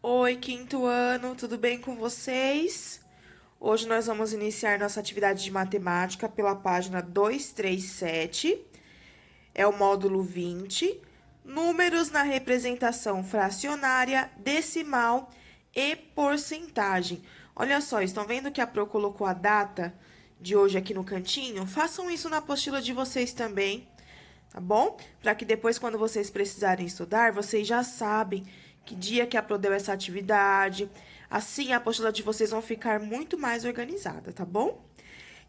Oi, quinto ano, tudo bem com vocês? Hoje nós vamos iniciar nossa atividade de matemática pela página 237, é o módulo 20, números na representação fracionária, decimal e porcentagem. Olha só, estão vendo que a Pro colocou a data de hoje aqui no cantinho? Façam isso na apostila de vocês também, tá bom? Para que depois, quando vocês precisarem estudar, vocês já sabem que dia que a Pro deu essa atividade. Assim, a apostila de vocês vão ficar muito mais organizada, tá bom?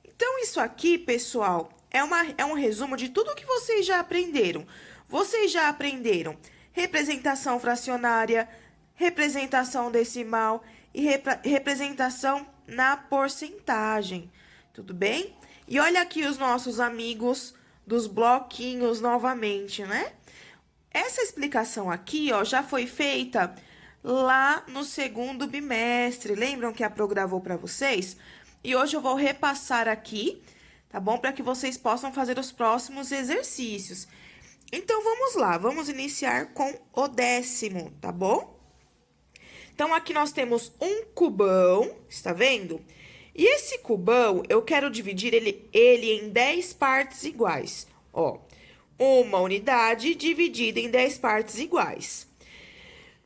Então, isso aqui, pessoal, é um resumo de tudo que vocês já aprenderam. Vocês já aprenderam representação fracionária, representação decimal e representação na porcentagem, tudo bem? E olha aqui os nossos amigos dos bloquinhos novamente, né? Essa explicação aqui, ó, já foi feita lá no segundo bimestre. Lembram que a Pro gravou para vocês? E hoje eu vou repassar aqui, tá bom? Para que vocês possam fazer os próximos exercícios. Então, vamos lá. Vamos iniciar com o décimo, tá bom? Então, aqui nós temos um cubão, está vendo? E esse cubão, eu quero dividir ele em 10 partes iguais. Ó, uma unidade dividida em 10 partes iguais.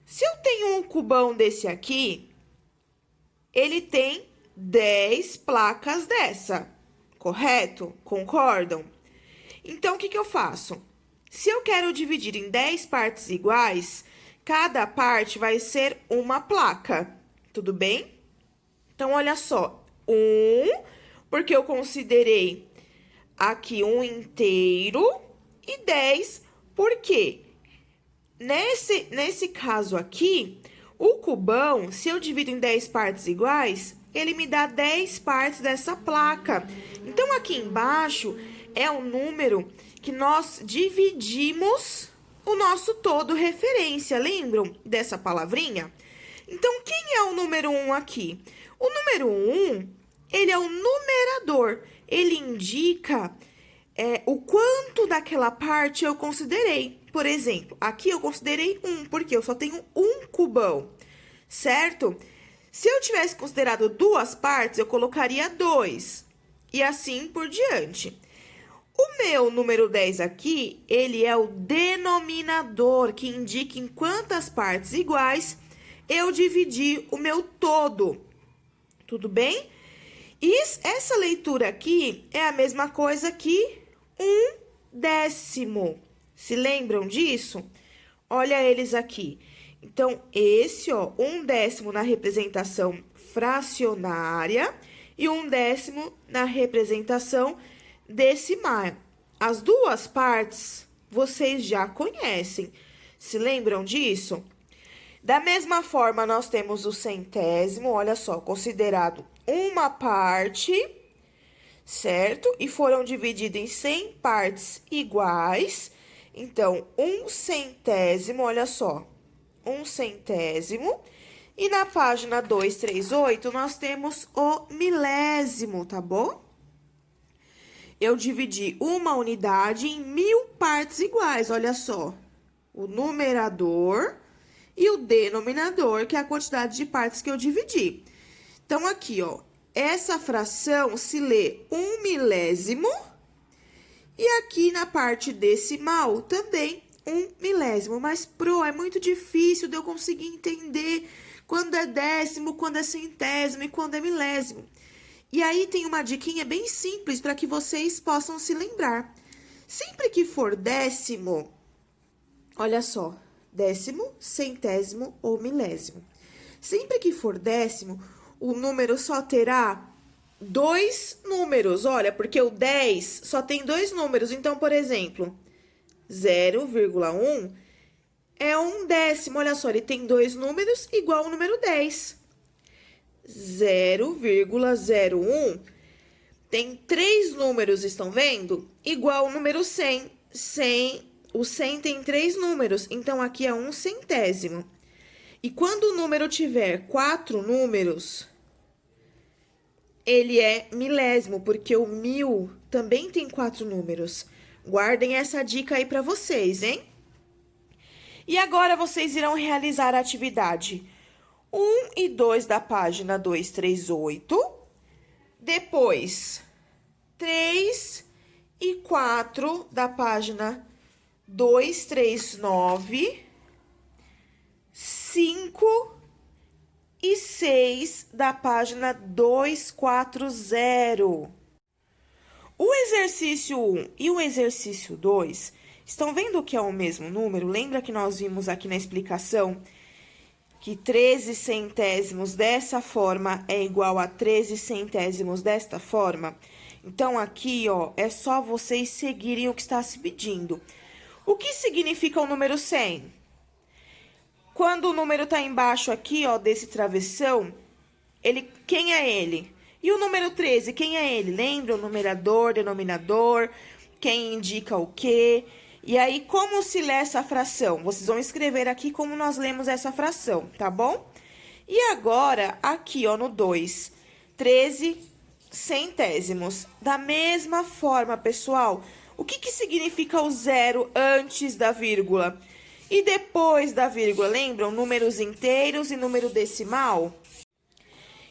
Se eu tenho um cubão desse aqui, ele tem 10 placas dessa, correto? Concordam? Então, o que eu faço? Se eu quero dividir em 10 partes iguais, cada parte vai ser uma placa, tudo bem? Então, olha só, porque eu considerei aqui um inteiro, e 10, porque nesse caso aqui, o cubão, se eu divido em 10 partes iguais, ele me dá 10 partes dessa placa. Então, aqui embaixo é o número que nós dividimos o nosso todo referência. Lembram dessa palavrinha? Então, quem é o número 1 aqui? O número 1, ele é o numerador. Ele indica o quanto daquela parte eu considerei. Por exemplo, aqui eu considerei 1, porque eu só tenho um cubão, certo? Se eu tivesse considerado duas partes, eu colocaria 2, e assim por diante. O meu número 10 aqui, ele é o denominador, que indica em quantas partes iguais eu dividi o meu todo. Tudo bem? E essa leitura aqui é a mesma coisa que 1/10. Se lembram disso? Olha eles aqui. Então, esse, ó, 1/10 na representação fracionária e 1/10 na representação decimal. As duas partes vocês já conhecem. Se lembram disso? Da mesma forma, nós temos o centésimo, olha só, considerado uma parte, certo? E foram divididos em 100 partes iguais. Então, 1/100º, olha só, 1/100º. E na página 238, nós temos o milésimo, tá bom? Eu dividi uma unidade em 1000 partes iguais, olha só. O numerador e o denominador, que é a quantidade de partes que eu dividi. Então, aqui, ó, essa fração se lê 1/1000, e aqui na parte decimal também 1/1000. Mas, Pro, é muito difícil de eu conseguir entender quando é décimo, quando é centésimo e quando é milésimo. E aí tem uma diquinha bem simples para que vocês possam se lembrar. Sempre que for décimo, olha só, décimo, centésimo ou milésimo. Sempre que for décimo, o número só terá dois números. Olha, porque o 10 só tem dois números. Então, por exemplo, 0,1 é 1/10. Olha só, ele tem dois números igual ao número 10. 0,01 tem três números, estão vendo? Igual ao número 100. O 100 tem três números, então aqui é 1/100º. E quando o número tiver 4 números, ele é milésimo, porque o 1000 também tem 4 números. Guardem essa dica aí para vocês, hein? E agora vocês irão realizar a atividade 1 e 2 da página 238. Depois, 3 e 4 da página 239. 5 e 6 da página 240. O exercício 1 e o exercício 2, estão vendo que é o mesmo número? Lembra que nós vimos aqui na explicação que 13 centésimos dessa forma é igual a 13 centésimos desta forma? Então, aqui, ó, é só vocês seguirem o que está se pedindo. O que significa o número 100? Quando o número está embaixo aqui, ó, desse travessão, quem é ele? E o número 13, quem é ele? Lembra o numerador, denominador, quem indica o quê? E aí, como se lê essa fração? Vocês vão escrever aqui como nós lemos essa fração, tá bom? E agora, aqui, ó, no 2, 13 centésimos. Da mesma forma, pessoal, o que significa o zero antes da vírgula? E depois da vírgula, lembram? Números inteiros e número decimal?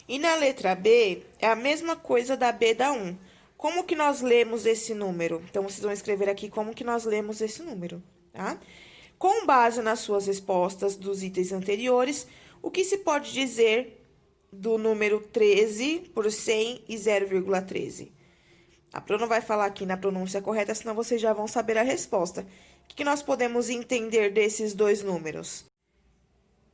E na letra B, é a mesma coisa da B da 1. Como que nós lemos esse número? Então, vocês vão escrever aqui como que nós lemos esse número, tá? Com base nas suas respostas dos itens anteriores, o que se pode dizer do número 13 por 100 e 0,13? A Pro não vai falar aqui na pronúncia correta, senão vocês já vão saber a resposta. O que nós podemos entender desses dois números?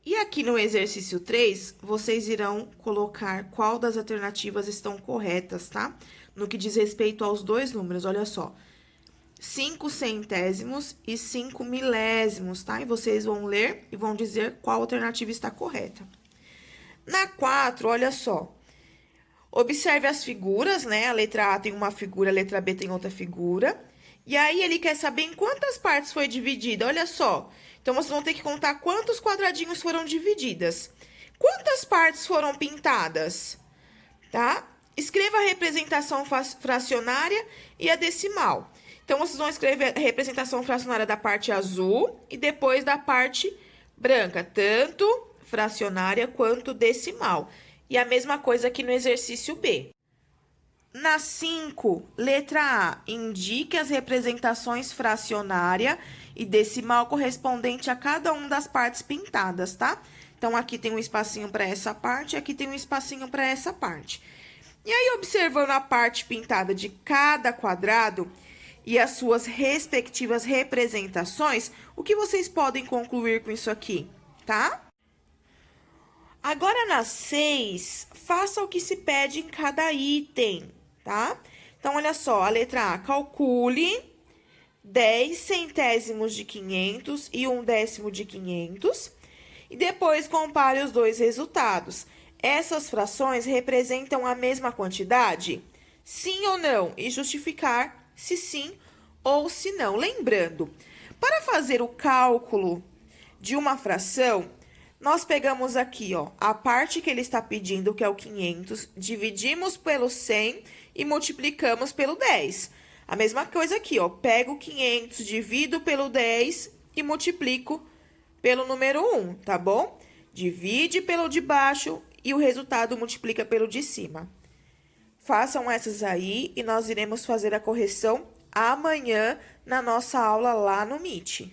E aqui no exercício 3, vocês irão colocar qual das alternativas estão corretas, tá? No que diz respeito aos dois números, olha só. 5 centésimos e 5 milésimos, tá? E vocês vão ler e vão dizer qual alternativa está correta. Na 4, olha só. Observe as figuras, né? A letra A tem uma figura, a letra B tem outra figura. E aí, ele quer saber em quantas partes foi dividida, olha só. Então, vocês vão ter que contar quantos quadradinhos foram divididas. Quantas partes foram pintadas, tá? Escreva a representação fracionária e a decimal. Então, vocês vão escrever a representação fracionária da parte azul e depois da parte branca, tanto fracionária quanto decimal. E a mesma coisa aqui no exercício B. Na 5, letra A, indique as representações fracionária e decimal correspondente a cada uma das partes pintadas, tá? Então, aqui tem um espacinho para essa parte, aqui tem um espacinho para essa parte. E aí, observando a parte pintada de cada quadrado e as suas respectivas representações, o que vocês podem concluir com isso aqui, tá? Agora, na 6, faça o que se pede em cada item, tá? Então, olha só, a letra A, calcule 10 centésimos de 500 e 1/10 de 500, e depois compare os dois resultados. Essas frações representam a mesma quantidade? Sim ou não? E justificar se sim ou se não. Lembrando, para fazer o cálculo de uma fração, nós pegamos aqui, ó, a parte que ele está pedindo, que é o 500, dividimos pelo 100 e multiplicamos pelo 10. A mesma coisa aqui, ó, pego 500, divido pelo 10 e multiplico pelo número 1, tá bom? Divide pelo de baixo e o resultado multiplica pelo de cima. Façam essas aí e nós iremos fazer a correção amanhã na nossa aula lá no Meet.